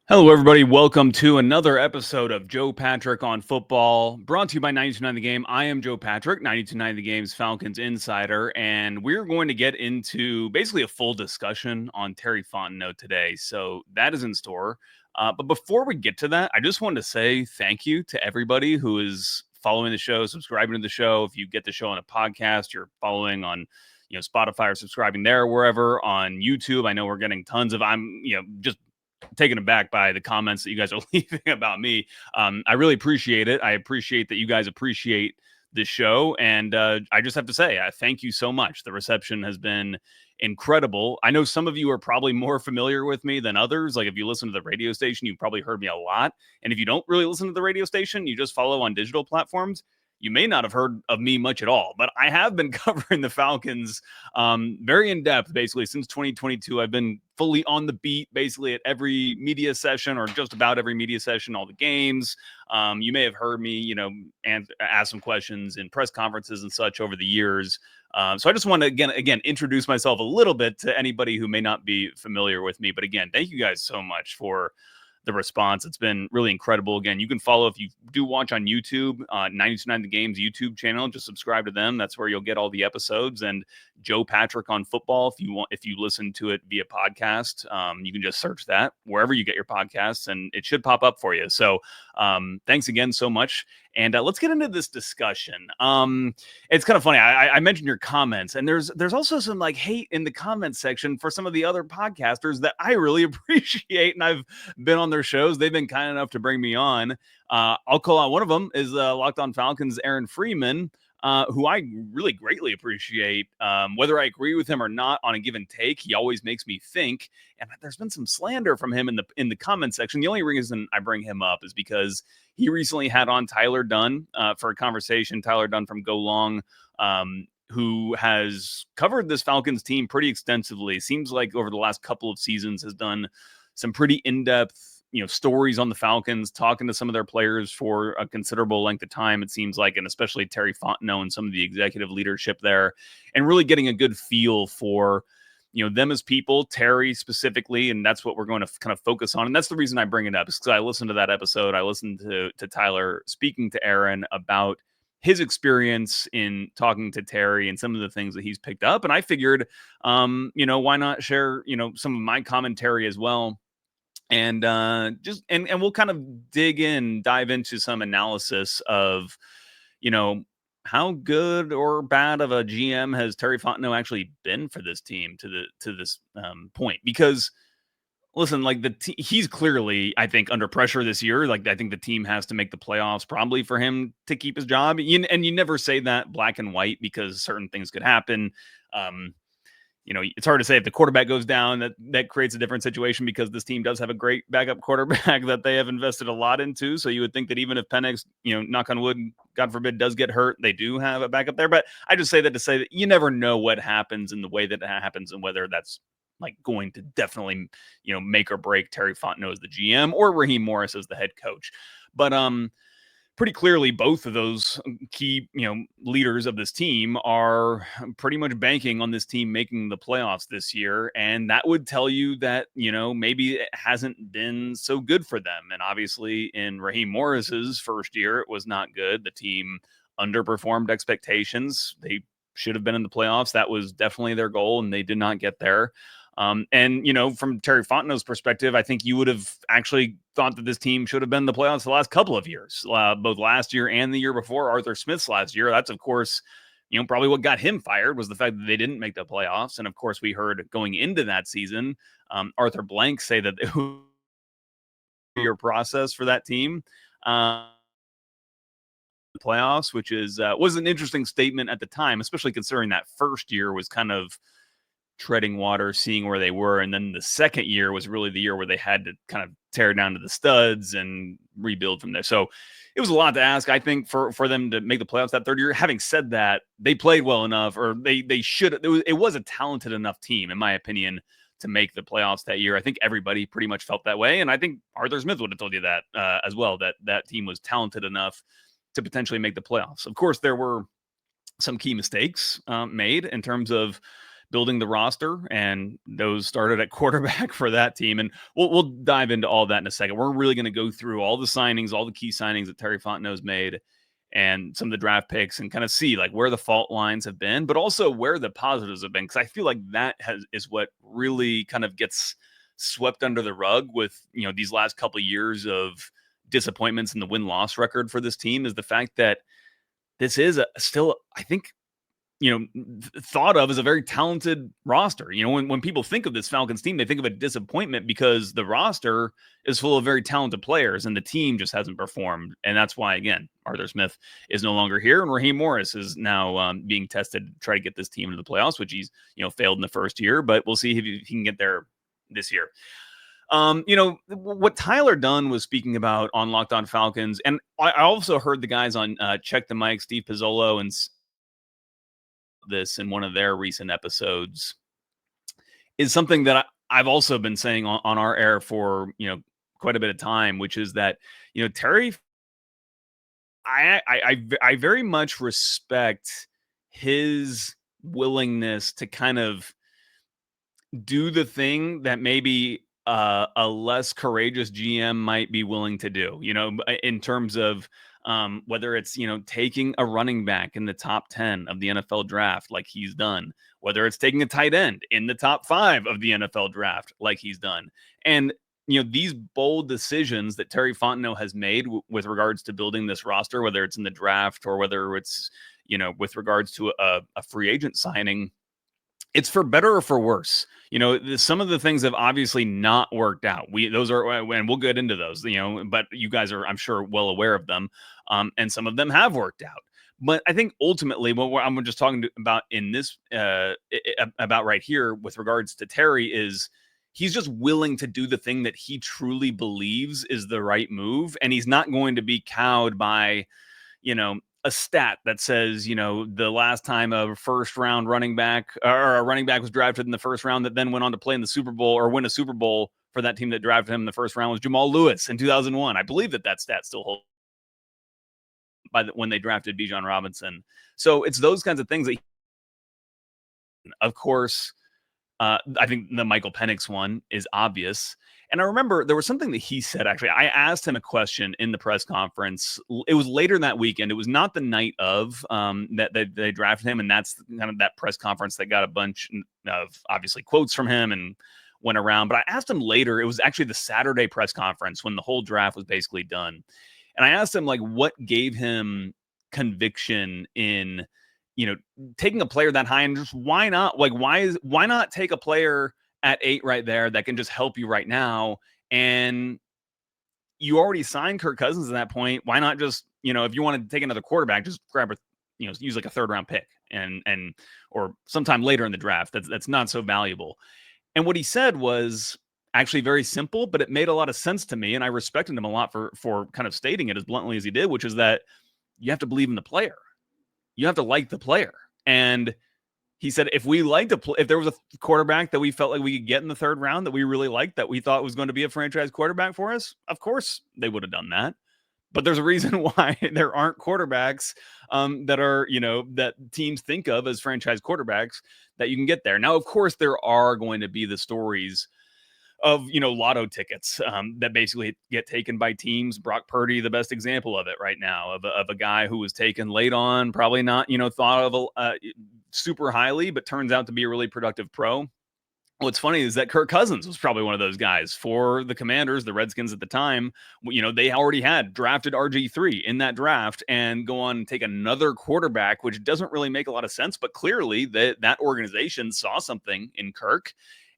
Hello, everybody. Welcome to another episode of Joe Patrick on Football, brought to you by 929 The Game. I am Joe Patrick, 929 The Game's Falcons insider, and we're going to get into basically a full discussion on Terry Fontenot today. So that is in store. But before we get to that, I just wanted to say thank you to everybody who is following the show, subscribing to the show. If you get the show on a podcast, you're following on Spotify or subscribing there, wherever. On YouTube, I know we're getting tons of just taken aback by the comments that you guys are leaving about me. I really appreciate it. I appreciate that you guys appreciate the show. And I just have to say, thank you so much. The reception has been incredible. I know some of you are probably more familiar with me than others. Like if you listen to the radio station, you've probably heard me a lot. And if you don't really listen to the radio station, you just follow on digital platforms, you may not have heard of me much at all, but I have been covering the Falcons very in depth, basically, since 2022. I've been fully on the beat, basically, at every media session or just about every media session, all the games. You may have heard me, ask some questions in press conferences and such over the years. So I just want to, again, introduce myself a little bit to anybody who may not be familiar with me. But again, thank you guys so much for the response. It's been really incredible. Again, you can follow, if you do watch on YouTube, 929 The Game's YouTube channel. Just subscribe to them. That's where you'll get all the episodes. And Joe Patrick on Football, if you listen to it via podcast, you can just search that wherever you get your podcasts, and it should pop up for you. So thanks again so much. And let's get into this discussion. It's kind of funny. I mentioned your comments, and there's also some like hate in the comments section for some of the other podcasters that I really appreciate, and I've been on their shows. They've been kind enough to bring me on. I'll call out one of them is Locked On Falcons, Aaron Freeman, who I really greatly appreciate. Whether I agree with him or not on a given take, he always makes me think. And there's been some slander from him in the comment section. The only reason I bring him up is because he recently had on Tyler Dunn for a conversation. Tyler Dunn from Go Long, who has covered this Falcons team pretty extensively. Seems like over the last couple of seasons has done some pretty in-depth stories on the Falcons, talking to some of their players for a considerable length of time, it seems like, and especially Terry Fontenot and some of the executive leadership there, and really getting a good feel for them as people, Terry specifically, and that's what we're going to kind of focus on. And that's the reason I bring it up, is because I listened to that episode. I listened to Tyler speaking to Aaron about his experience in talking to Terry and some of the things that he's picked up. And I figured, why not share, some of my commentary as well. And and we'll kind of dive into some analysis of, how good or bad of a GM has Terry Fontenot actually been for this team to this point. Because listen, like he's clearly, I think, under pressure this year. Like I think the team has to make the playoffs probably for him to keep his job. And you never say that black and white, because certain things could happen. It's hard to say if the quarterback goes down, that creates a different situation, because this team does have a great backup quarterback that they have invested a lot into. So you would think that even if Penix, knock on wood, God forbid, does get hurt, they do have a backup there. But I just say that to say that you never know what happens in the way that it happens, and whether that's like going to definitely, make or break Terry Fontenot as the GM or Raheem Morris as the head coach. But pretty clearly, both of those key, leaders of this team are pretty much banking on this team making the playoffs this year. And that would tell you that, maybe it hasn't been so good for them. And obviously in Raheem Morris's first year, it was not good. The team underperformed expectations. They should have been in the playoffs. That was definitely their goal, and they did not get there. And, from Terry Fontenot's perspective, I think you would have actually thought that this team should have been in the playoffs the last couple of years, both last year and the year before. Arthur Smith's last year. That's, of course, probably what got him fired, was the fact that they didn't make the playoffs. And of course, we heard going into that season, Arthur Blank say that it was your process for that team. Playoffs, which was an interesting statement at the time, especially considering that first year was kind of treading water, seeing where they were. And then the second year was really the year where they had to kind of tear down to the studs and rebuild from there. So it was a lot to ask, I think, for them to make the playoffs that third year. Having said that, they played well enough, or they should. It was a talented enough team, in my opinion, to make the playoffs that year. I think everybody pretty much felt that way. And I think Arthur Smith would have told you that as well, that team was talented enough to potentially make the playoffs. Of course, there were some key mistakes made in terms of building the roster, and those started at quarterback for that team. And we'll dive into all that in a second. We're really going to go through all the signings, all the key signings that Terry Fontenot's made, and some of the draft picks, and kind of see like where the fault lines have been, but also where the positives have been. Because I feel like that is what really kind of gets swept under the rug with these last couple of years of disappointments in the win-loss record for this team, is the fact that this is still, I think, thought of as a very talented roster. When people think of this Falcons team, they think of a disappointment because the roster is full of very talented players and the team just hasn't performed. And that's why, again, Arthur Smith is no longer here, and Raheem Morris is now being tested to try to get this team into the playoffs, which he's failed in the first year, but we'll see if he can get there this year. What Tyler Dunn was speaking about on Locked On Falcons, and I also heard the guys on Check the Mic, Steve Pizzolo, and this in one of their recent episodes, is something that I've also been saying on our air for quite a bit of time, which is that Terry, I very much respect his willingness to kind of do the thing that maybe a less courageous GM might be willing to do, in terms of whether it's, taking a running back in the top 10 of the NFL draft, like he's done, whether it's taking a tight end in the top 5 of the NFL draft, like he's done. And, these bold decisions that Terry Fontenot has made with regards to building this roster, whether it's in the draft or whether it's, with regards to a free agent signing, it's for better or for worse. Some of the things have obviously not worked out. Those are, and we'll get into those, but you guys are, I'm sure, well aware of them. And some of them have worked out. But I think ultimately what I'm just talking about in this, about right here with regards to Terry, is he's just willing to do the thing that he truly believes is the right move. And he's not going to be cowed by, a stat that says, the last time a first round running back or a running back was drafted in the first round that then went on to play in the Super Bowl or win a Super Bowl for that team that drafted him in the first round was Jamal Lewis in 2001. I believe that stat still holds when they drafted Bijan Robinson. So it's those kinds of things that, of course, I think the Michael Penix one is obvious. And I remember there was something that he said, actually. I asked him a question in the press conference. It was later that weekend. It was not the night of that they drafted him. And that's kind of that press conference that got a bunch of, obviously, quotes from him and went around. But I asked him later. It was actually the Saturday press conference when the whole draft was basically done. And I asked him, like, what gave him conviction in taking a player that high, and just why not? Like, why not take a player at 8 right there that can just help you right now? And you already signed Kirk Cousins at that point. Why not just, if you want to take another quarterback, just grab a, use like a 3rd round pick and or sometime later in the draft. That's not so valuable. And what he said was actually very simple, but it made a lot of sense to me. And I respected him a lot for kind of stating it as bluntly as he did, which is that you have to believe in the player. You have to like the player. And he said, if there was a quarterback that we felt like we could get in the 3rd round that we really liked, that we thought was going to be a franchise quarterback for us, of course they would have done that. But there's a reason why there aren't quarterbacks that are, that teams think of as franchise quarterbacks that you can get there. Now, of course, there are going to be the stories of, lotto tickets that basically get taken by teams. Brock Purdy, the best example of it right now, of a guy who was taken late on, probably not, thought of super highly, but turns out to be a really productive pro. What's funny is that Kirk Cousins was probably one of those guys for the Commanders, the Redskins at the time. They already had drafted RG3 in that draft and go on and take another quarterback, which doesn't really make a lot of sense. But clearly that organization saw something in Kirk,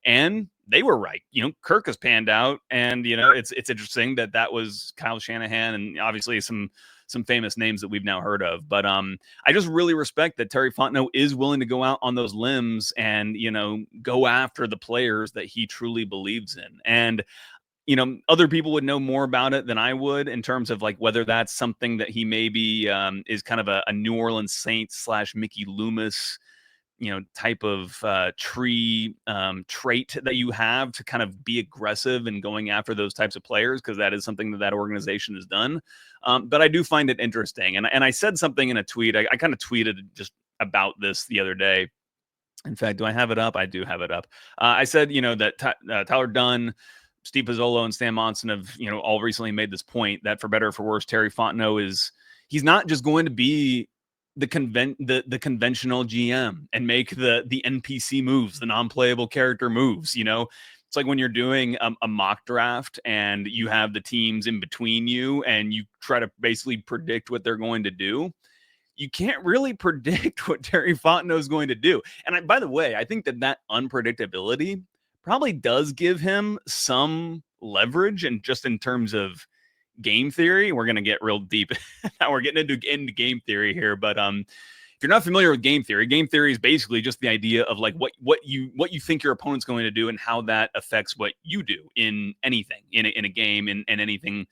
and they were right. Kirk has panned out, and it's interesting that was Kyle Shanahan, and obviously some famous names that we've now heard of. But I just really respect that Terry Fontenot is willing to go out on those limbs and go after the players that he truly believes in. And other people would know more about it than I would in terms of like whether that's something that he maybe is kind of a New Orleans Saints / Mickey Loomis type of trait that you have to kind of be aggressive and going after those types of players, because that is something that organization has done. But I do find it interesting. And I said something in a tweet. I kind of tweeted just about this the other day. In fact, do I have it up? I do have it up. I said, that Tyler Dunn, Steve Pizzolo, and Stan Monson have, all recently made this point that for better or for worse, Terry Fontenot he's not just going to be the conventional GM and make the NPC moves, the non-playable character moves. It's like when you're doing a mock draft and you have the teams in between you and you try to basically predict what they're going to do. You can't really predict what Terry Fontenot is going to do. And by the way, I think that unpredictability probably does give him some leverage, and just in terms of game theory, we're going to get real deep. Now we're getting into game theory here, but if you're not familiar with game theory is basically just the idea of like what you think your opponent's going to do and how that affects what you do in anything in a game and anything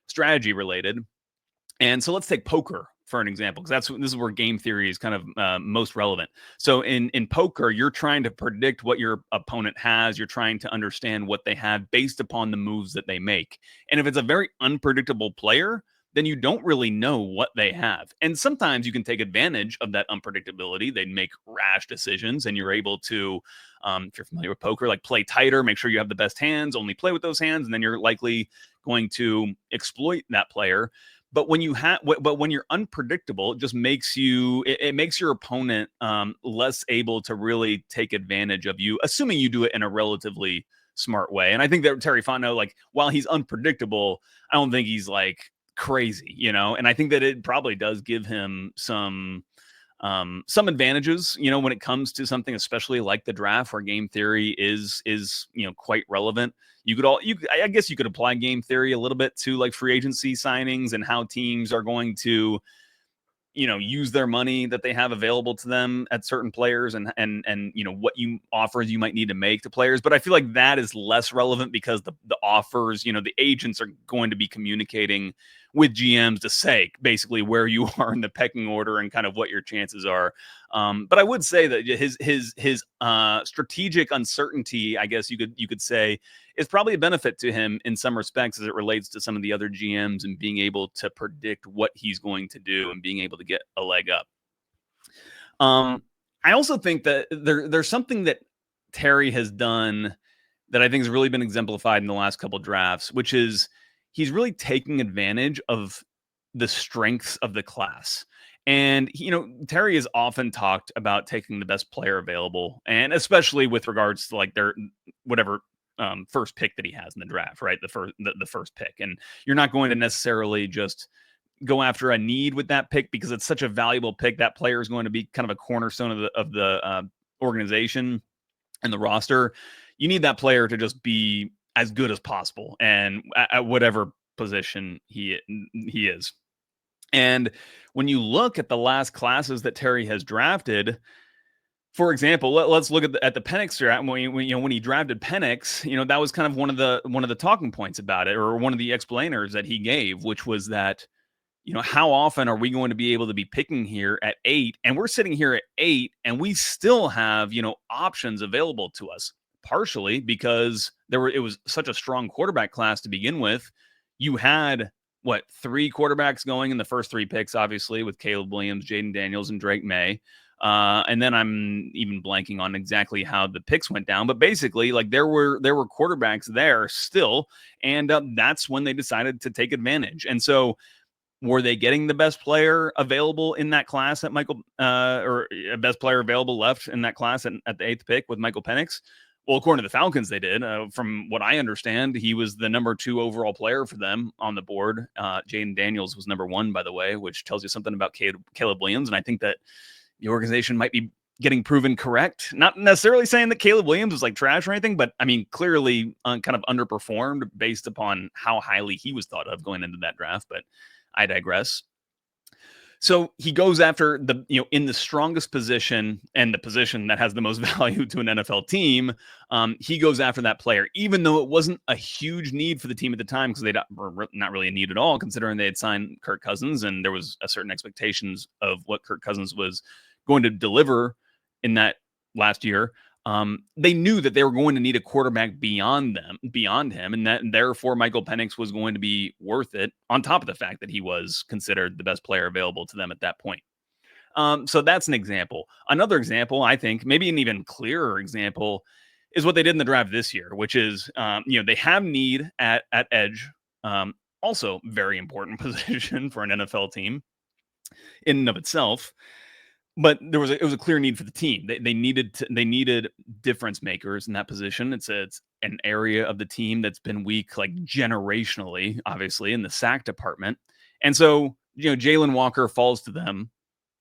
strategy related. And so let's take poker for an example, because this is where game theory is kind of most relevant. So in poker, you're trying to predict what your opponent has. You're trying to understand what they have based upon the moves that they make. And if it's a very unpredictable player, then you don't really know what they have. And sometimes you can take advantage of that unpredictability. They make rash decisions, and you're able to, if you're familiar with poker, like play tighter, make sure you have the best hands, only play with those hands, and then you're likely going to exploit that player. But when you're unpredictable, it just makes it makes your opponent less able to really take advantage of you, assuming you do it in a relatively smart way. And I think that Terry Fontenot, like, while he's unpredictable, I don't think he's like crazy, and I think that it probably does give him some advantages, when it comes to something, especially like the draft, where game theory is quite relevant. I guess you could apply game theory a little bit to like free agency signings and how teams are going to, use their money that they have available to them at certain players and what offers you might need to make to players. But I feel like that is less relevant because the offers, the agents are going to be communicating with GMs to say basically where you are in the pecking order and kind of what your chances are. But I would say that his strategic uncertainty, I guess you could say, is probably a benefit to him in some respects as it relates to some of the other GMs and being able to predict what he's going to do and being able to get a leg up. I also think that there's something that Terry has done that I think has really been exemplified in the last couple of drafts, which is he's really taking advantage of the strengths of the class. And, Terry has often talked about taking the best player available, and especially with regards to like their whatever first pick that he has in the draft, right? The first pick. And you're not going to necessarily just go after a need with that pick because it's such a valuable pick. That player is going to be kind of a cornerstone of the organization and the roster. You need that player to just be as good as possible and at whatever position he is. And when you look at the last classes that Terry has drafted, for example, let's look at the Penix draft. When he drafted Penix, that was kind of one of the talking points about it, or one of the explainers that he gave, which was that, how often are we going to be able to be picking here at 8? And we're sitting here at 8 and we still have, options available to us, partially because it was such a strong quarterback class to begin with. You had 3 quarterbacks going in the first 3 picks, obviously, with Caleb Williams, Jaden Daniels, and Drake May. And then I'm even blanking on exactly how the picks went down, but basically, like, there were quarterbacks there still, and that's when they decided to take advantage. And so, were they getting the best player available in that class at or a best player available left in that class at the 8th pick with Michael Penix? Well, according to the Falcons, they did. From what I understand, he was the number 2 overall player for them on the board. Jaden Daniels was number 1, by the way, which tells you something about Caleb Williams. And I think that the organization might be getting proven correct. Not necessarily saying that Caleb Williams was like trash or anything, but I mean, clearly kind of underperformed based upon how highly he was thought of going into that draft. But I digress. So he goes after in the strongest position and the position that has the most value to an NFL team. He goes after that player, even though it wasn't a huge need for the team at the time, because they were not really a need at all, considering they had signed Kirk Cousins and there was a certain expectations of what Kirk Cousins was going to deliver in that last year. They knew that they were going to need a quarterback beyond him, and therefore Michael Penix was going to be worth it, on top of the fact that he was considered the best player available to them at that point. So that's an example. Another example, I think, maybe an even clearer example, is what they did in the draft this year, which is, they have need at edge. Also, very important position for an NFL team in and of itself. But it was a clear need for the team. They needed difference makers in that position. It's an area of the team that's been weak like generationally, obviously in the sack department. And so, Jalen Walker falls to them.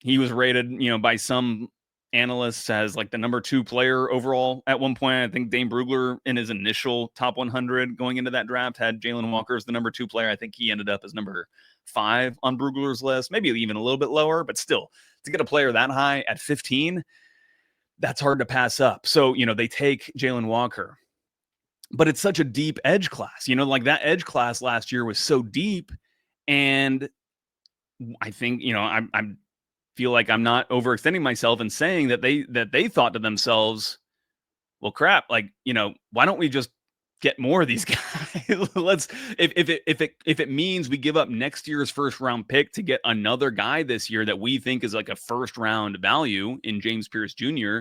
He was rated, by some analysts as like the number 2 player overall at one point. I think Dane Brugler in his initial top 100 going into that draft had Jalen Walker as the number 2 player. I think he ended up as number 5 on Brugler's list, maybe even a little bit lower, but still to get a player that high at 15, that's hard to pass up. So, they take Jalen Walker, but it's such a deep edge class, like that edge class last year was so deep. And I think, I'm feel like I'm not overextending myself and saying that they thought to themselves, well, crap, like, why don't we just get more of these guys? Let's if it means we give up next year's first round pick to get another guy this year that we think is like a first round value in James Pierce Jr.,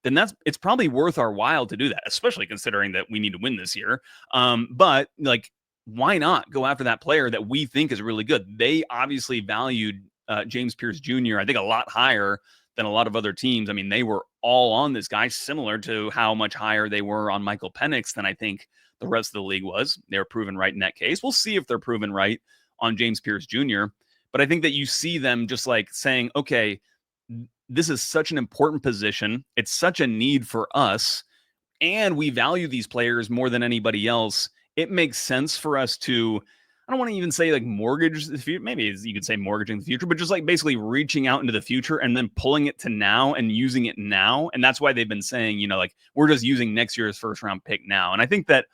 then it's probably worth our while to do that, especially considering that we need to win this year. But like, why not go after that player that we think is really good? They obviously valued James Pierce Jr., I think, a lot higher than a lot of other teams. I mean, they were all on this guy, similar to how much higher they were on Michael Penix than I think the rest of the league was. They were proven right in that case. We'll see if they're proven right on James Pierce Jr. But I think that you see them just like saying, okay, this is such an important position. It's such a need for us. And we value these players more than anybody else. It makes sense for us to, I don't want to even say like mortgage the future. Maybe you could say mortgaging the future, but just like basically reaching out into the future and then pulling it to now and using it now. And that's why they've been saying, like, we're just using next year's first round pick now. And I think that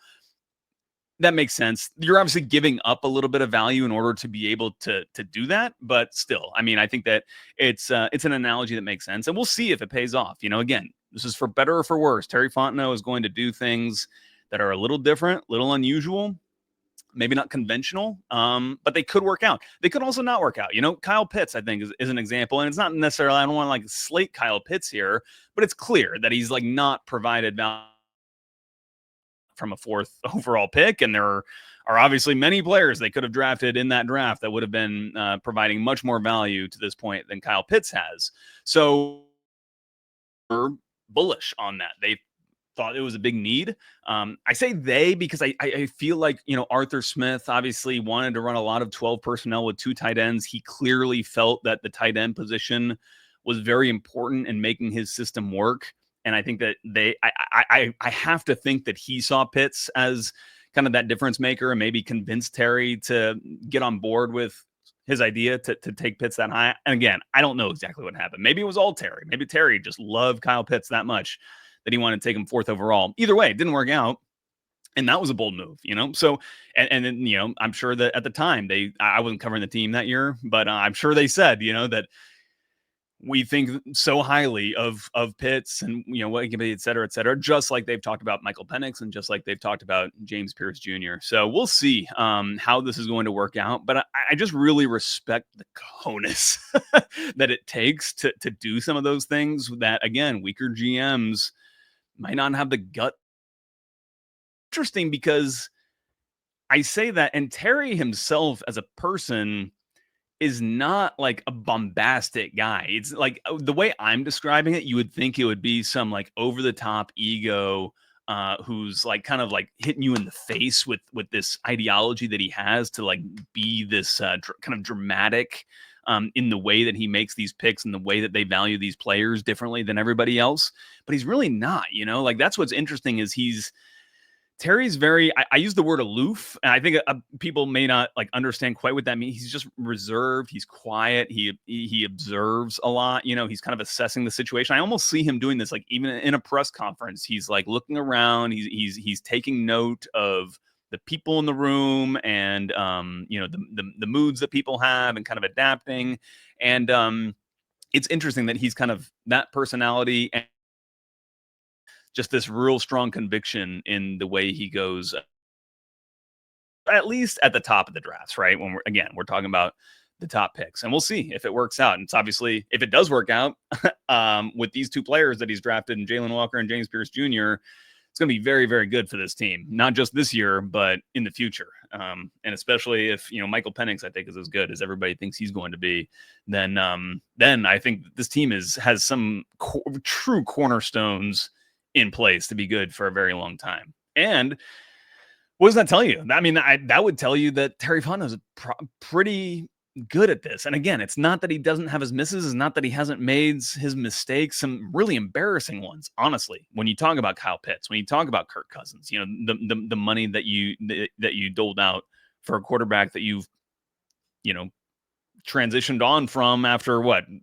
makes sense. You're obviously giving up a little bit of value in order to be able to do that, but still, I mean, I think that it's an analogy that makes sense, and we'll see if it pays off. Again, this is for better or for worse. Terry Fontenot is going to do things that are a little different, a little unusual, maybe not conventional, but they could work out. They could also not work out. Kyle Pitts, I think, is an example, and it's not necessarily, I don't want to like slate Kyle Pitts here, but it's clear that he's like not provided value from a 4th overall pick. And there are obviously many players they could have drafted in that draft that would have been providing much more value to this point than Kyle Pitts has. So we're bullish on that. They thought it was a big need. I say they because I feel like, Arthur Smith obviously wanted to run a lot of 12 personnel with 2 tight ends. He clearly felt that the tight end position was very important in making his system work. And I think that I have to think that he saw Pitts as kind of that difference maker and maybe convinced Terry to get on board with his idea to take Pitts that high. And again, I don't know exactly what happened. Maybe it was all Terry. Maybe Terry just loved Kyle Pitts that much that he wanted to take him 4th overall. Either way, it didn't work out. And that was a bold move, So, and then, I'm sure that at the time I wasn't covering the team that year, but I'm sure they said, that we think so highly of Pitts and what he can be, et cetera, just like they've talked about Michael Penix and just like they've talked about James Pierce Jr. So we'll see how this is going to work out. But I just really respect the cojones that it takes to do some of those things that, again, weaker GMs might not have the gut. Interesting because I say that, and Terry himself as a person is not like a bombastic guy. It's like the way I'm describing it, you would think it would be some like over the top ego who's like kind of like hitting you in the face with this ideology that he has to like be this kind of dramatic in the way that he makes these picks and the way that they value these players differently than everybody else. But he's really not, like that's what's interesting is Terry's very, I use the word aloof, and I think people may not like understand quite what that means. He's just reserved. He's quiet. He observes a lot. He's kind of assessing the situation. I almost see him doing this, like even in a press conference. He's like looking around. He's taking note of the people in the room and the moods that people have and kind of adapting. And it's interesting that he's kind of that personality and just this real strong conviction in the way he goes, at least at the top of the drafts, right? When we're talking about the top picks. And we'll see if it works out. And it's obviously, if it does work out with these two players that he's drafted, and Jalen Walker and James Pierce Jr., it's going to be very, very good for this team, not just this year, but in the future. And especially if, Michael Penix, I think, is as good as everybody thinks he's going to be, then I think this team has some true cornerstones in place to be good for a very long time. And what does that tell you? I mean, that would tell you that Terry Fontenot is pretty good at this. And again, it's not that he doesn't have his misses. It's not that he hasn't made his mistakes, some really embarrassing ones, honestly. When you talk about Kyle Pitts, when you talk about Kirk Cousins, the money that you doled out for a quarterback that you've, transitioned on from after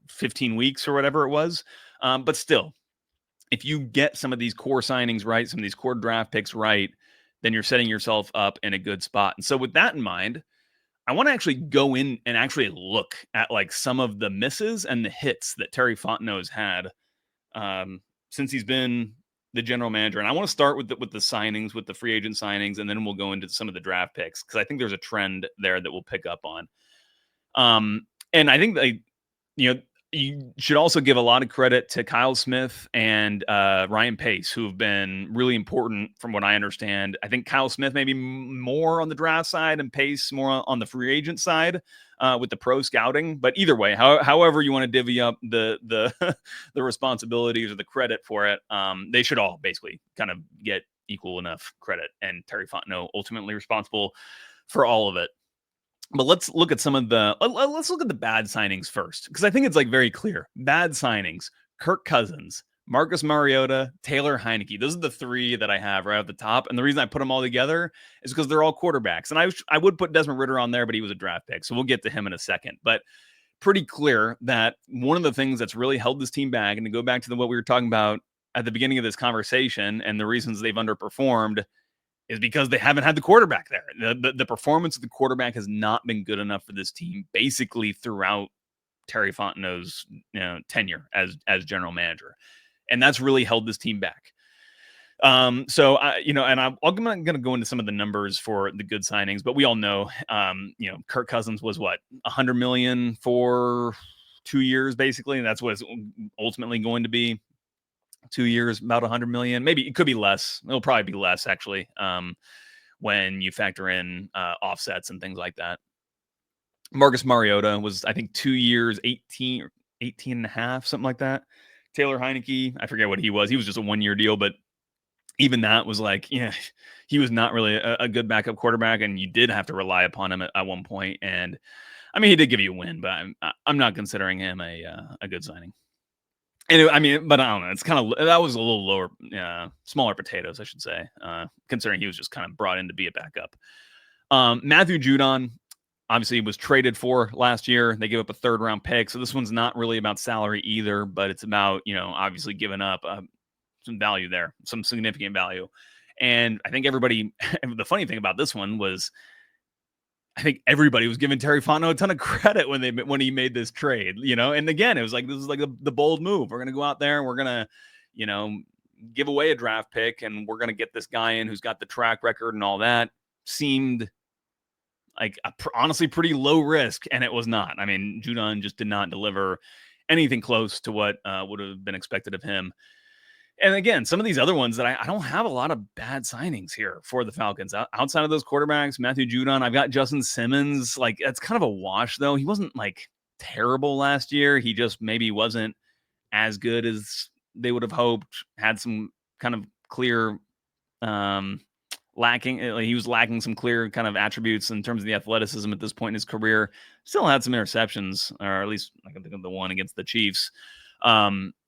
15 weeks or whatever it was. But still, if you get some of these core signings right, some of these core draft picks right, then you're setting yourself up in a good spot. And so with that in mind, I want to actually go in and actually look at like some of the misses and the hits that Terry Fontenot has had since he's been the general manager. And I want to start with the signings, with the free agent signings, and then we'll go into some of the draft picks, because I think there's a trend there that we'll pick up on. And I think you should also give a lot of credit to Kyle Smith and Ryan Pace, who have been really important from what I understand. I think Kyle Smith maybe more on the draft side and Pace more on the free agent side with the pro scouting. But either way, however you want to divvy up the the responsibilities or the credit for it, they should all basically kind of get equal enough credit. And Terry Fontenot ultimately responsible for all of it. But let's look at let's look at the bad signings first, because I think it's like very clear. Bad signings: Kirk Cousins, Marcus Mariota, Taylor Heineke. Those are the three that I have right at the top. And the reason I put them all together is because they're all quarterbacks. And I would put Desmond Ridder on there, but he was a draft pick, so we'll get to him in a second. But pretty clear that one of the things that's really held this team back, and to go back to what we were talking about at the beginning of this conversation, and the reasons they've underperformed, is because they haven't had the quarterback there. The performance of the quarterback has not been good enough for this team, basically throughout Terry Fontenot's tenure as general manager, and that's really held this team back. So and I'm going to go into some of the numbers for the good signings, but we all know, Kirk Cousins was $100 million for 2 years, basically, and that's what it's ultimately going to be. 2 years, about 100 million. Maybe it could be less. It'll probably be less, actually, when you factor in offsets and things like that. Marcus Mariota was, I think, 2 years, 18 and a half, something like that. Taylor Heineke, I forget what he was. He was just a 1 year deal, but even that was he was not really a good backup quarterback, and you did have to rely upon him at one point. And I mean, he did give you a win, but I'm not considering him a good signing. And but I don't know. It's kind of, that was a little lower, smaller potatoes, I should say, considering he was just kind of brought in to be a backup. Matthew Judon, obviously, was traded for last year. They gave up a 3rd round pick. So this one's not really about salary either, but it's about, obviously giving up some value there, some significant value. And I think everybody, the funny thing about this one was, I think everybody was giving Terry Fontenot a ton of credit when he made this trade, and again, it was like, this is like the bold move. We're going to go out there and we're going to, give away a draft pick, and we're going to get this guy in who's got the track record and all that. Seemed like honestly pretty low risk, and it was not. I mean, Judon just did not deliver anything close to what would have been expected of him. And again, some of these other ones that I don't have a lot of bad signings here for the Falcons. Outside of those quarterbacks, Matthew Judon, I've got Justin Simmons. Like, that's kind of a wash, though. He wasn't terrible last year. He just maybe wasn't as good as they would have hoped. Had some kind of clear lacking. He was lacking some clear kind of attributes in terms of the athleticism at this point in his career. Still had some interceptions, or at least I can think of the one against the Chiefs.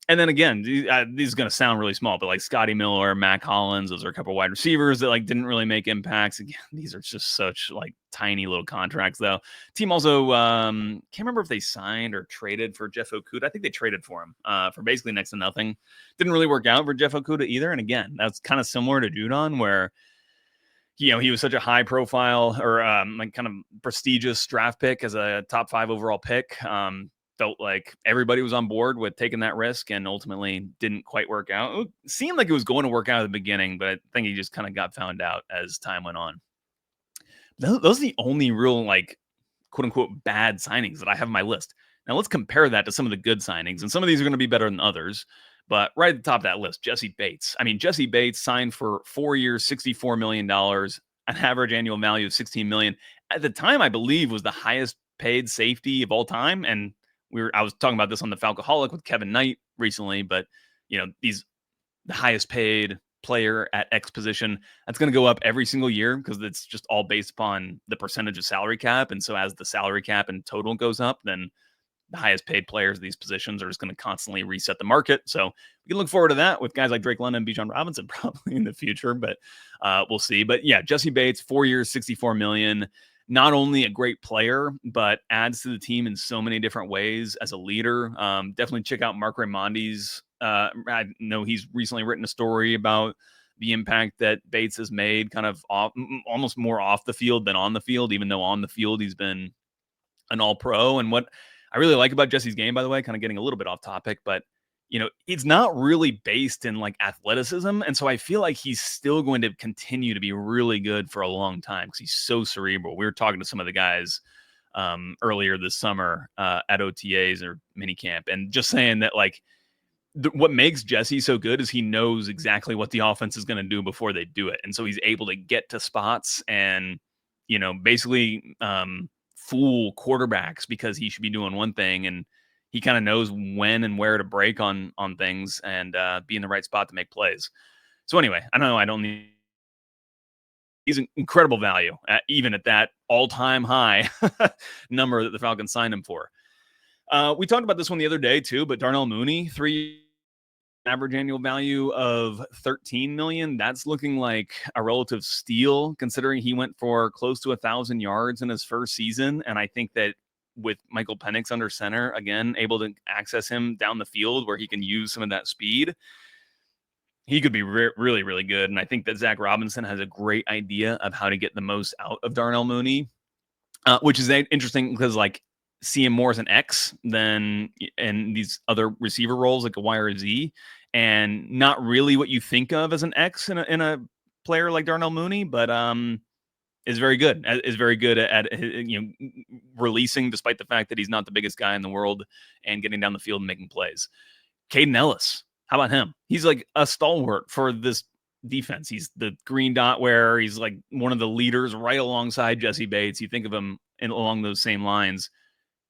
And then again, these are going to sound really small, but like Scotty Miller, Mac Hollins, those are a couple of wide receivers that didn't really make impacts. Again, these are just such tiny little contracts, though. Team also can't remember if they signed or traded for Jeff Okudah. I think they traded for him for basically next to nothing. Didn't really work out for Jeff Okudah either. And again, that's kind of similar to Judon, where he was such a high profile or kind of prestigious draft pick as a top 5 overall pick. Felt like everybody was on board with taking that risk, and ultimately didn't quite work out. It seemed like it was going to work out at the beginning, but I think he just kind of got found out as time went on. Those are the only real quote unquote bad signings that I have on my list. Now let's compare that to some of the good signings, and some of these are going to be better than others. But right at the top of that list, Jesse Bates. I mean, Jesse Bates signed for 4 years, $64 million, an average annual value of 16 million. At the time, I believe was the highest paid safety of all time. And I was talking about this on the Falcoholic with Kevin Knight recently, but the highest paid player at X position, that's going to go up every single year because it's just all based upon the percentage of salary cap. And so as the salary cap in total goes up, then the highest paid players of these positions are just going to constantly reset the market. So we can look forward to that with guys like Drake London and Bijan Robinson probably in the future, but we'll see. But yeah, Jesse Bates, 4 years, 64 million. Not only a great player, but adds to the team in so many different ways as a leader. Definitely check out Mark Raimondi's. I know he's recently written a story about the impact that Bates has made kind of almost more off the field than on the field, even though on the field he's been an all-pro. And what I really like about Jesse's game, by the way, kind of getting a little bit off topic, but it's not really based in like athleticism. And so I feel like he's still going to continue to be really good for a long time because he's so cerebral. We were talking to some of the guys earlier this summer at OTAs or minicamp, and just saying that like what makes Jesse so good is he knows exactly what the offense is going to do before they do it. And so he's able to get to spots and, basically fool quarterbacks because he should be doing one thing, and he kind of knows when and where to break on things and be in the right spot to make plays. So anyway, I don't need. He's an incredible value, even at that all-time high number that the Falcons signed him for. We talked about this one the other day too, but Darnell Mooney, 3 average annual value of 13 million. That's looking like a relative steal considering he went for close to 1,000 yards in his first season. And I think that with Michael Penix under center, again, able to access him down the field where he can use some of that speed, he could be really, really good. And I think that Zach Robinson has a great idea of how to get the most out of Darnell Mooney, which is interesting because like see him more as an X than in these other receiver roles like a Y or a Z, and not really what you think of as an X in a player like Darnell Mooney, but is very good at releasing despite the fact that he's not the biggest guy in the world and getting down the field and making plays. Caden Ellis, how about him? He's like a stalwart for this defense. He's the green dot wearer. He's like one of the leaders right alongside Jesse Bates. You think of him along those same lines.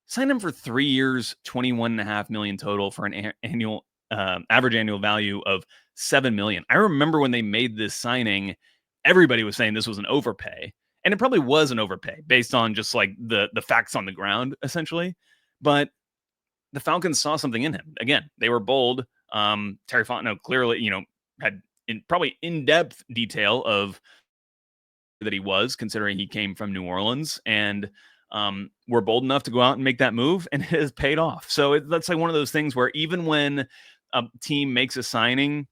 Sign him for 3 years, 21.5 million total for an annual average annual value of 7 million. I remember when they made this signing, everybody was saying this was an overpay, and it probably was an overpay based on just like the facts on the ground, essentially. But the Falcons saw something in him. Again, they were bold. Terry Fontenot clearly, had probably in-depth detail of that he was, considering he came from New Orleans, and were bold enough to go out and make that move, and it has paid off. So that's like one of those things where even when a team makes a signing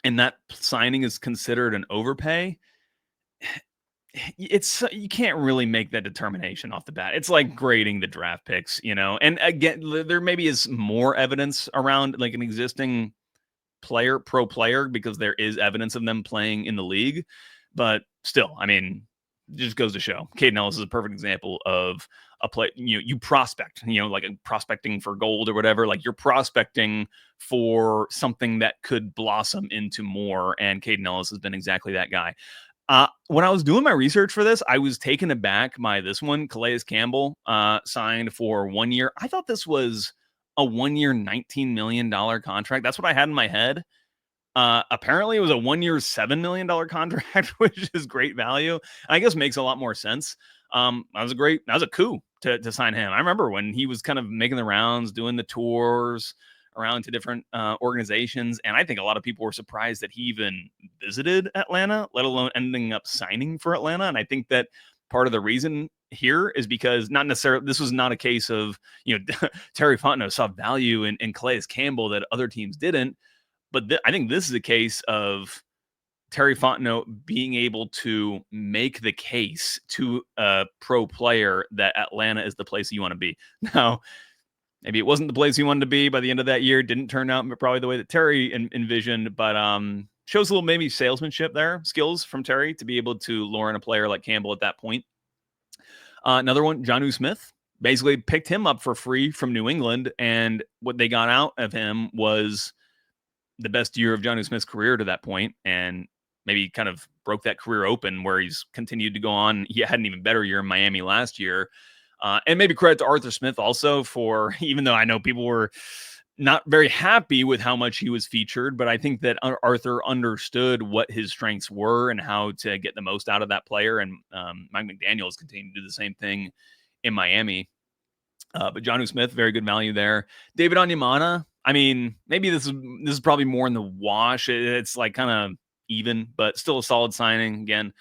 and that signing is considered an overpay, you can't really make that determination off the bat. It's like grading the draft picks, and again, there maybe is more evidence around like an existing pro player because there is evidence of them playing in the league, but still, I mean, it just goes to show. Caden Ellis is a perfect example of a play. You prospect, like prospecting for gold or whatever. Like you're prospecting for something that could blossom into more. And Caden Ellis has been exactly that guy. When I was doing my research for this, I was taken aback by this one. Calais Campbell signed for 1 year. I thought this was a 1 year, $19 million contract. That's what I had in my head. Apparently it was a 1 year, $7 million contract, which is great value. I guess makes a lot more sense. That was a coup to sign him. I remember when he was kind of making the rounds, doing the tours around to different organizations. And I think a lot of people were surprised that he even visited Atlanta, let alone ending up signing for Atlanta. And I think that part of the reason here is because not necessarily, this was not a case of, Terry Fontenot saw value in Calais Campbell that other teams didn't. But I think this is a case of Terry Fontenot being able to make the case to a pro player that Atlanta is the place you want to be. Now, maybe it wasn't the place you wanted to be by the end of that year. Didn't turn out probably the way that Terry envisioned, but shows a little maybe salesmanship there, skills from Terry to be able to lure in a player like Campbell at that point. Another one, Jonnu Smith, basically picked him up for free from New England, and what they got out of him was the best year of Jonnu Smith's career to that point, and maybe kind of broke that career open where he's continued to go on. He had an even better year in Miami last year. And maybe credit to Arthur Smith also for, even though I know people were not very happy with how much he was featured, but I think that Arthur understood what his strengths were and how to get the most out of that player. And Mike McDaniels continued to do the same thing in Miami. But Jonnu Smith, very good value there. David Onyemata, I mean, maybe this is probably more in the wash. It's like kind of even, but still a solid signing. Again,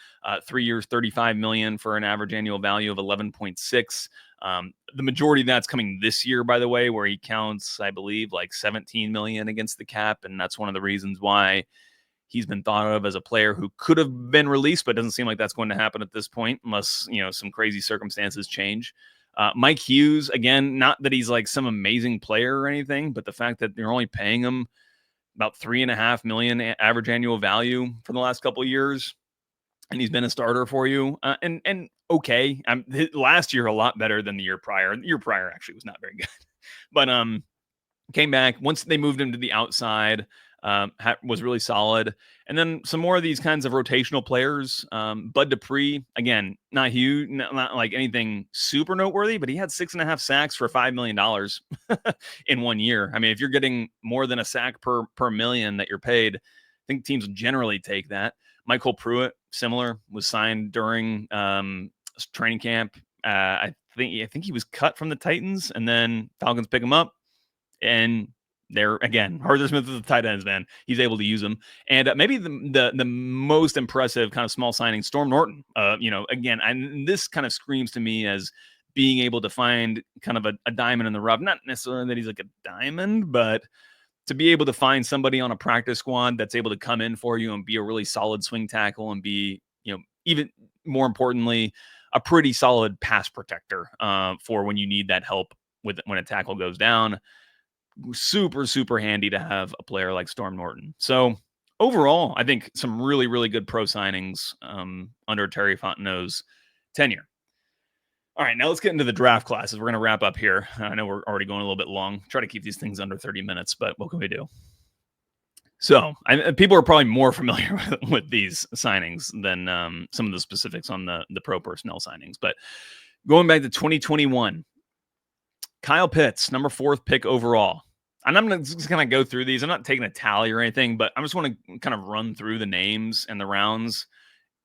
3 years, $35 million for an average annual value of 11.6. The majority of that's coming this year, by the way, where he counts, I believe, like 17 million against the cap, and that's one of the reasons why he's been thought of as a player who could have been released, but it doesn't seem like that's going to happen at this point, unless some crazy circumstances change. Mike Hughes, again, not that he's like some amazing player or anything, but the fact that you're only paying him about $3.5 million average annual value for the last couple of years, and he's been a starter for you. And okay, last year a lot better than the year prior. The year prior actually was not very good, but came back once they moved him to the outside. Was really solid. And then some more of these kinds of rotational players. Bud Dupree, again, not huge, not like anything super noteworthy, but he had 6.5 sacks for $5 million in 1 year. I mean, if you're getting more than a sack per million that you're paid, I think teams generally take that. Michael Pruitt, similar, was signed during training camp. I think he was cut from the Titans, and then Falcons pick him up. And there again, Arthur Smith is the tight ends, man. He's able to use them. And maybe the most impressive kind of small signing, Storm Norton. Again, and this kind of screams to me as being able to find kind of a diamond in the rough. Not necessarily that he's like a diamond, but to be able to find somebody on a practice squad that's able to come in for you and be a really solid swing tackle and be, even more importantly, a pretty solid pass protector for when you need that help when a tackle goes down. Super, super handy to have a player like Storm Norton. So overall, I think some really, really good pro signings under Terry Fontenot's tenure. All right, now let's get into the draft classes. We're going to wrap up here. I know we're already going a little bit long. Try to keep these things under 30 minutes, but what can we do? So people are probably more familiar with these signings than some of the specifics on the pro personnel signings. But going back to 2021, Kyle Pitts, number 4th pick overall. And I'm going to just kind of go through these. I'm not taking a tally or anything, but I just want to kind of run through the names and the rounds,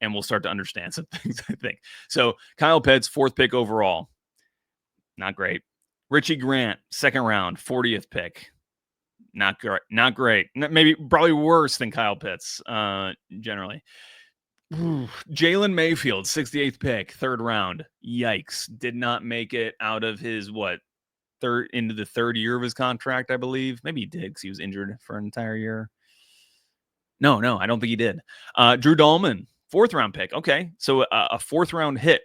and we'll start to understand some things, I think. So Kyle Pitts, 4th pick overall. Not great. Richie Grant, 2nd round, 40th pick. Not great. Not great. Maybe probably worse than Kyle Pitts, generally. Jalen Mayfield, 68th pick, 3rd round. Yikes. Did not make it out of his, into the 3rd year of his contract, I believe. Maybe he did because he was injured for an entire year. No, I don't think he did. Drew Dahlman, 4th round pick. Okay, so a 4th round hit.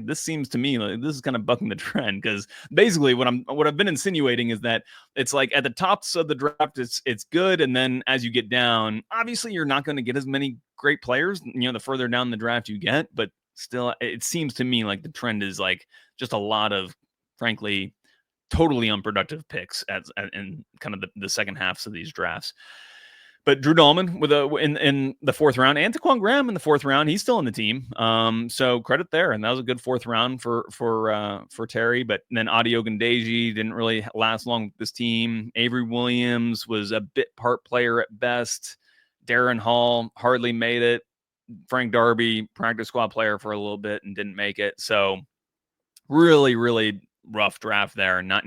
This seems to me like this is kind of bucking the trend, because basically what I've been insinuating is that it's like at the tops of the draft it's good, and then as you get down, obviously you're not going to get as many great players. The further down the draft you get, but still, it seems to me like the trend is like just a lot of, frankly, totally unproductive picks in kind of the second halves of these drafts. But Drew Dahlman in the 4th round, and Taquan Graham in the 4th round. He's still in the team, so credit there. And that was a good 4th round for Terry. But then Adi Ogundeji didn't really last long with this team. Avery Williams was a bit part player at best. Darren Hall hardly made it. Frank Darby, practice squad player for a little bit and didn't make it. So really, really rough draft there. Not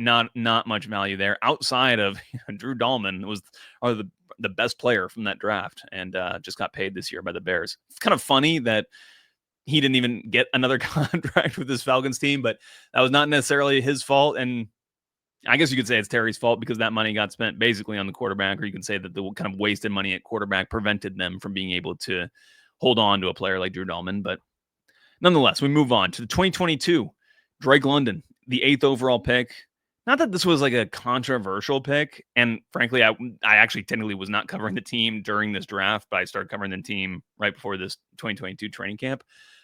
much value there outside of Drew Dahlman was the best player from that draft, and just got paid this year by the Bears. It's kind of funny that he didn't even get another contract with this Falcons team, but that was not necessarily his fault. And I guess you could say it's Terry's fault because that money got spent basically on the quarterback, or you can say that the kind of wasted money at quarterback prevented them from being able to hold on to a player like Drew Dahlman. But nonetheless, we move on to the 2022. Drake London, the 8th overall pick. Not that this was like a controversial pick. And frankly, I actually technically was not covering the team during this draft, but I started covering the team right before this 2022 training camp.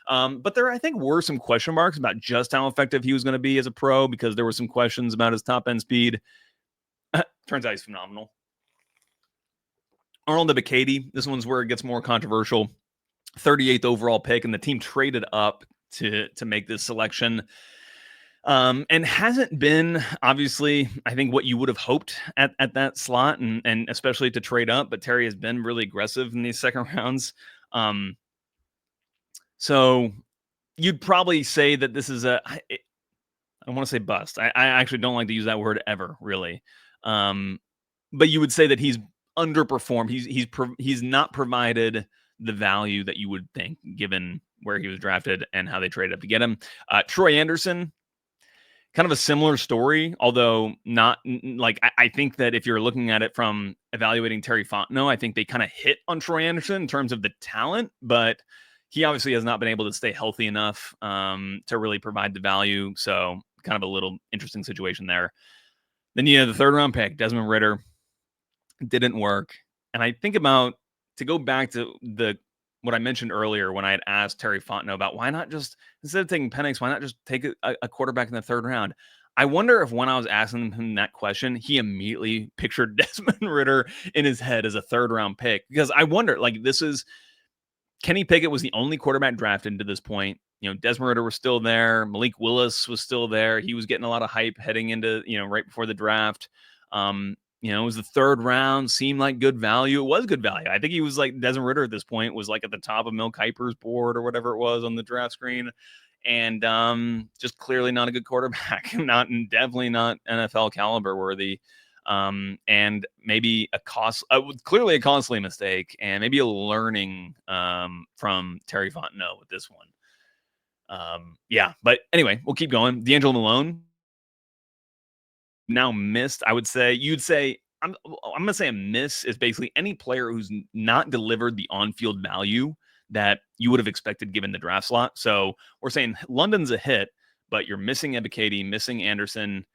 But there, I think, were some question marks about just how effective he was going to be as a pro because there were some questions about his top end speed. Turns out he's phenomenal. Arnold Ebiketie, this one's where it gets more controversial. 38th overall pick, and the team traded up to make this selection. And hasn't been, obviously, I think what you would have hoped at that slot, and especially to trade up, but Terry has been really aggressive in these second rounds. So you'd probably say that this is I want to say bust. I actually don't like to use that word ever, really. But you would say that he's underperformed. He's not provided the value that you would think, given where he was drafted and how they traded up to get him. Troy Anderson, kind of a similar story, although not like I think that if you're looking at it from evaluating Terry Fontenot, I think they kind of hit on Troy Anderson in terms of the talent, but he obviously has not been able to stay healthy enough to really provide the value. So kind of a little interesting situation there. Then you have the third round pick, Desmond Ridder, didn't work. And I think about, to go back to what I mentioned earlier when I had asked Terry Fontenot about why not just, instead of taking Penix, why not just take a quarterback in the third round? I wonder if when I was asking him that question, he immediately pictured Desmond Ridder in his head as a third round pick. Because I wonder, like, this is, Kenny Pickett was the only quarterback drafted to this point. You know, Desmond Ridder was still there. Malik Willis was still there. He was getting a lot of hype heading into, right before the draft. It was the third round, seemed like good value. It was good value. I think he was like, Desmond Ridder at this point was like at the top of Mel Kiper's board or whatever it was on the draft screen. And just clearly not a good quarterback, definitely not NFL caliber worthy. And maybe clearly a costly mistake, and maybe a learning from Terry Fontenot with this one. But anyway, we'll keep going. D'Angelo Malone now missed. You'd say I'm gonna say a miss is basically any player who's not delivered the on-field value that you would have expected given the draft slot. So we're saying London's a hit, but you're missing Ebiketie, missing Anderson,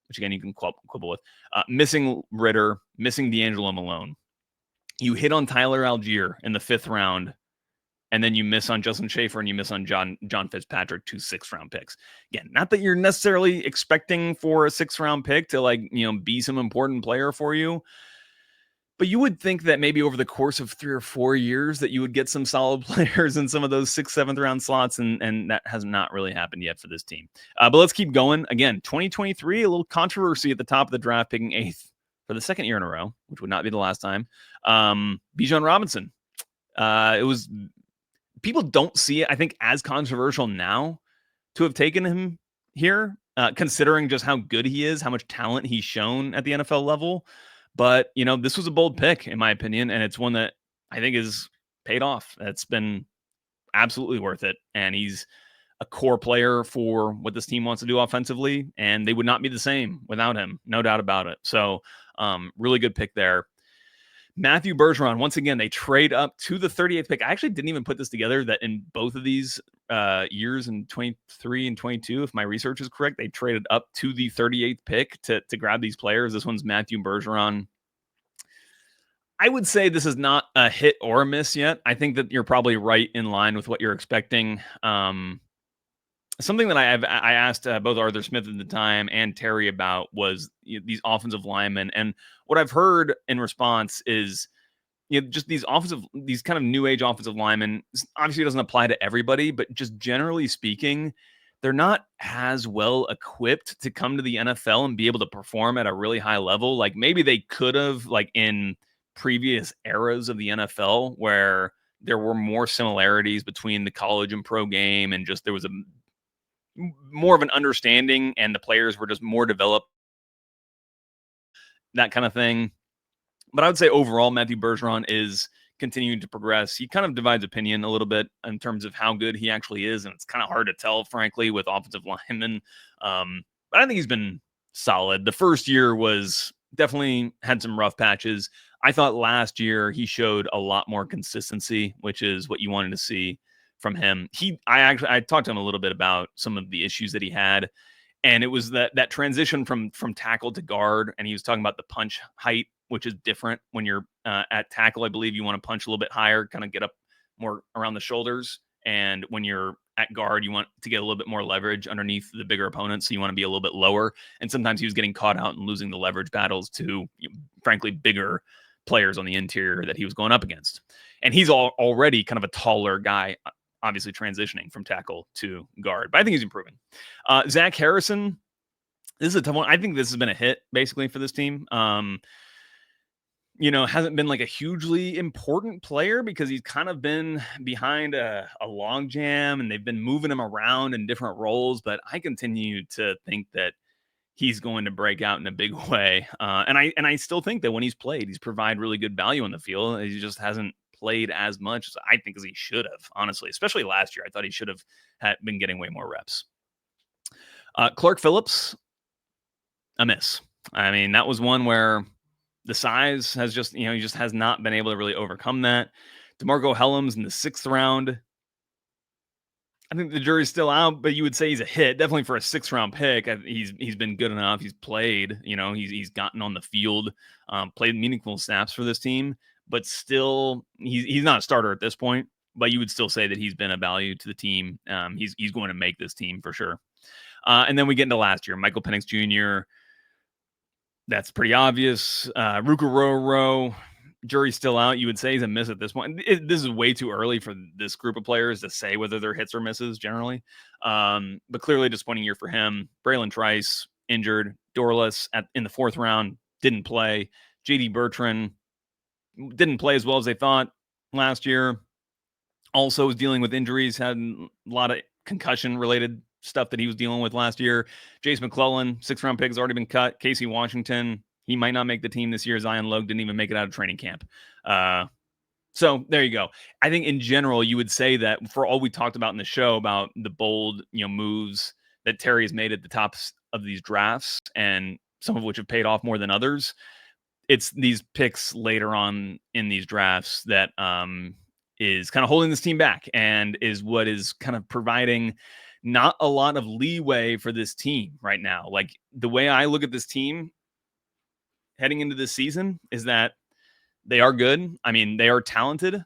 which again you can quibble with, missing Ridder, missing D'Angelo Malone. You hit on Tyler Algier in the 5th round, and then you miss on Justin Schaefer and you miss on John Fitzpatrick, 2 6th-round picks. Again, not that you're necessarily expecting for a 6th-round pick to be some important player for you, but you would think that maybe over the course of 3 or 4 years that you would get some solid players in some of those 6th, 7th round slots, and that has not really happened yet for this team. But let's keep going. Again, 2023, a little controversy at the top of the draft, picking 8th for the 2nd year in a row, which would not be the last time. Bijan Robinson. It was, people don't see it, I think, as controversial now to have taken him here, considering just how good he is, how much talent he's shown at the NFL level. But, this was a bold pick, in my opinion, and it's one that I think is paid off. It's been absolutely worth it. And he's a core player for what this team wants to do offensively, and they would not be the same without him. No doubt about it. So really good pick there. Matthew Bergeron, once again, they trade up to the 38th pick. I actually didn't even put this together that in both of these years, in 23 and 22, if my research is correct, they traded up to the 38th pick to grab these players. This one's Matthew Bergeron. I would say this is not a hit or a miss yet. I think that you're probably right in line with what you're expecting. Something that I asked both Arthur Smith at the time and Terry about was these offensive linemen. And what I've heard in response is just these kind of new age offensive linemen. Obviously, it doesn't apply to everybody, but just generally speaking, they're not as well equipped to come to the NFL and be able to perform at a really high level. Like maybe they could have, like in previous eras of the NFL, where there were more similarities between the college and pro game, and just there was more of an understanding, and the players were just more developed, that kind of thing. But I would say overall, Matthew Bergeron is continuing to progress. He kind of divides opinion a little bit in terms of how good he actually is, and it's kind of hard to tell, frankly, with offensive linemen. But I think he's been solid. The first year was definitely had some rough patches. I thought last year he showed a lot more consistency, which is what you wanted to see from him. I talked to him a little bit about some of the issues that he had, and it was that transition from tackle to guard, and he was talking about the punch height, which is different when you're at tackle. I believe you want to punch a little bit higher, kind of get up more around the shoulders, And when you're at guard, you want to get a little bit more leverage underneath the bigger opponents. So you want to be a little bit lower. And sometimes he was getting caught out and losing the leverage battles to, frankly, bigger players on the interior that he was going up against. And he's already kind of a taller guy, obviously transitioning from tackle to guard. But I think he's improving. Zach Harrison, this is a tough one. I think this has been a hit, basically, for this team. Hasn't been like a hugely important player because he's kind of been behind a log jam and they've been moving him around in different roles. But I continue to think that he's going to break out in a big way. And I still think that when he's played, he's provided really good value on the field. He just hasn't played as much as I think as he should have, honestly, especially last year. I thought he should have been getting way more reps. Clark Phillips, a miss. I mean, that was one where the size has just, he just has not been able to really overcome that. DeMarco Hellams in the 6th round. I think the jury's still out, but you would say he's a hit. Definitely for a 6th round pick. He's been good enough. He's played, he's gotten on the field, played meaningful snaps for this team, but still he's not a starter at this point, but you would still say that he's been a value to the team. He's going to make this team for sure. And then we get into last year, Michael Penix Jr. That's pretty obvious. Ruka Roro, jury's still out. You would say he's a miss at this point. This is way too early for this group of players to say whether they're hits or misses generally. But clearly a disappointing year for him. Braylon Trice, injured. Dorless in the 4th round, didn't play. J.D. Bertrand didn't play as well as they thought last year. Also was dealing with injuries, had a lot of concussion-related stuff that he was dealing with last year. Jace McClellan, 6th round pick, has already been cut. Casey Washington, he might not make the team this year. Zion Logue didn't even make it out of training camp. So there you go. I think in general, you would say that for all we talked about in the show about the bold, moves that Terry has made at the tops of these drafts, and some of which have paid off more than others, it's these picks later on in these drafts that is kind of holding this team back and is what is kind of providing not a lot of leeway for this team right now. Like the way I look at this team heading into this season is that they are good. I mean, they are talented.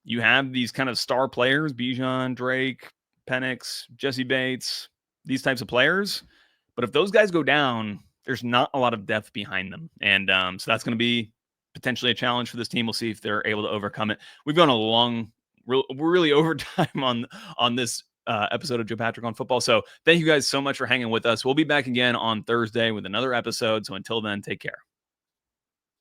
You have these kind of star players, Bijan, Drake, Penix, Jesse Bates, these types of players. But if those guys go down, there's not a lot of depth behind them. And so that's going to be potentially a challenge for this team. We'll see if they're able to overcome it. We've gone a long, really overtime on this episode of Joe Patrick on Football. So thank you guys so much for hanging with us. We'll be back again on Thursday with another episode. So until then, take care.